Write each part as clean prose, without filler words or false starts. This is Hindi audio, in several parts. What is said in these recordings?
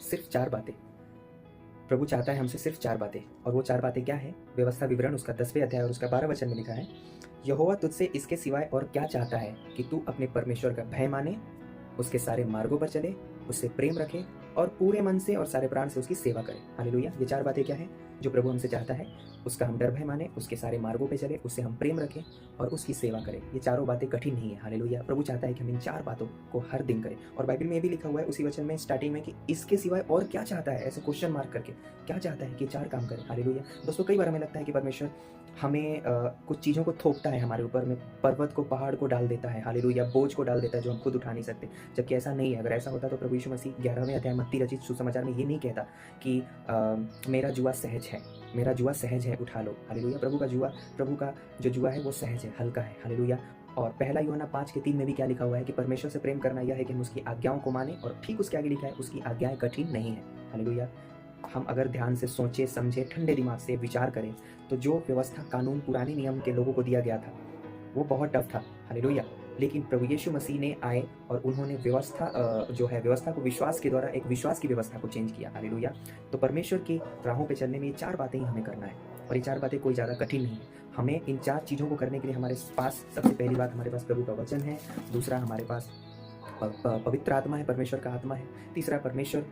सिर्फ 4 बातें। प्रभु चाहता है हमसे सिर्फ 4 बातें, और वो 4 बातें क्या है? व्यवस्था विवरण उसका 10वें अध्याय और उसका 12 वचन में लिखा है, यहोवा तुझसे इसके सिवाय और क्या चाहता है कि तू अपने परमेश्वर का भय माने, उसके सारे मार्गों पर चले, उससे प्रेम रखे और पूरे मन से और सारे प्राण से उसकी सेवा करे। हालेलुया। ये 4 बातें क्या है जो प्रभु हमसे चाहता है? उसका हम डर भय माने, उसके सारे मार्गों पे चले, उससे हम प्रेम रखें और उसकी सेवा करें। ये चारों बातें कठिन नहीं है। हालेलुया। प्रभु चाहता है कि हम इन 4 बातों को हर दिन करें। और बाइबल में ये भी लिखा हुआ है उसी वचन में स्टार्टिंग में कि इसके सिवाय और क्या चाहता है, ऐसे क्वेश्चन मार्क करके क्या चाहता है कि 4 काम करें। हालेलुया। दोस्तों, कई बार हमें लगता है कि परमेश्वर हमें कुछ चीज़ों को थोपता है हमारे ऊपर में, पर्वत को पहाड़ को डाल देता है। हालेलुया। बोझ को डाल देता है जो हम खुद उठा नहीं सकते, जबकि ऐसा नहीं है। अगर ऐसा होता तो प्रभु यीशु मसीह 11वें अध्याय मत्ती रचित सुसमाचार में ये नहीं कहता कि मेरा जुआ सहज है, मेरा जुआ सहज है, उठा लो। हालेलुया। प्रभु का जो जुआ है वो सहज है, हल्का है। हालेलुया। और पहला यूहन्ना 5:3 में भी क्या लिखा हुआ है कि परमेश्वर से प्रेम करना यह है कि हम उसकी आज्ञाओं को माने, और ठीक उसके आगे लिखा है उसकी आज्ञाएं कठिन नहीं है। हालेलुया। हम अगर ध्यान से सोचे समझे, ठंडे दिमाग से विचार करें, तो जो व्यवस्था कानून पुराने नियम के लोगों को दिया गया था वो बहुत टफ था। हालेलुया। लेकिन प्रभु यीशु मसीह ने आए और उन्होंने व्यवस्था जो है व्यवस्था को विश्वास के द्वारा एक विश्वास की व्यवस्था को चेंज किया। हालेलुया। तो परमेश्वर की राहों पे चलने में ये 4 बातें ही हमें करना है, और ये 4 बातें कोई ज़्यादा कठिन नहीं है। हमें इन 4 चीज़ों को करने के लिए हमारे पास सबसे पहली बात हमारे पास प्रभु का वचन है। दूसरा हमारे पास पवित्र आत्मा है, परमेश्वर का आत्मा है। तीसरा परमेश्वर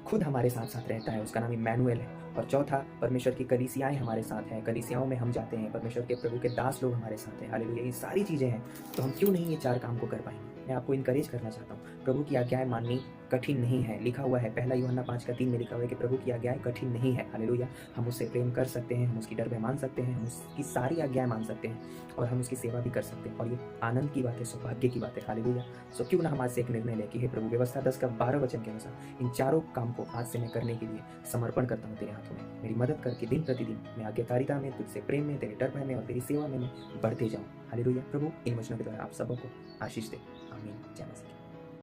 खुद हमारे साथ साथ रहता है, उसका नाम इम्मैनुएल है। और चौथा परमेश्वर की कलीसियाएं हमारे साथ हैं, कलीसियाओं में हम जाते हैं, परमेश्वर के प्रभु के दास लोग हमारे साथ हैं। हालेलुया। ये सारी चीज़ें हैं, तो हम क्यों नहीं ये 4 काम को कर पाएंगे? मैं आपको इनकरेज करना चाहता हूँ। प्रभु की आज्ञाएं माननी कठिन नहीं है। लिखा हुआ है पहला यूहन्ना 5:3 में लिखा हुआ है कि प्रभु की आज्ञाएं कठिन नहीं है। हालेलुया। हम उससे प्रेम कर सकते हैं, हम उसकी डर भय मान सकते हैं, हम उसकी सारी आज्ञाएं मान सकते हैं, और हम उसकी सेवा भी कर सकते हैं। और ये आनंद की बात है, सौभाग्य की बात है। हालेलुया। सो क्यों ना हम आज से एक निर्णय लें कि हे प्रभु, व्यवस्था 10 का 12 वचन के अनुसार इन 4 काम को आज से मैं करने के लिए समर्पण करता हूँ तेरे हाथों में। मेरी मदद करके दिन प्रतिदिन मैं आज्ञाकारिता में, तुझसे प्रेम में, तेरे डर भय में और तेरी सेवा में मैं बढ़ते जाऊँ। हालेलुया। प्रभु इन वचनों के द्वारा आप सबको आशीष दे। आमीन। जय मसीह।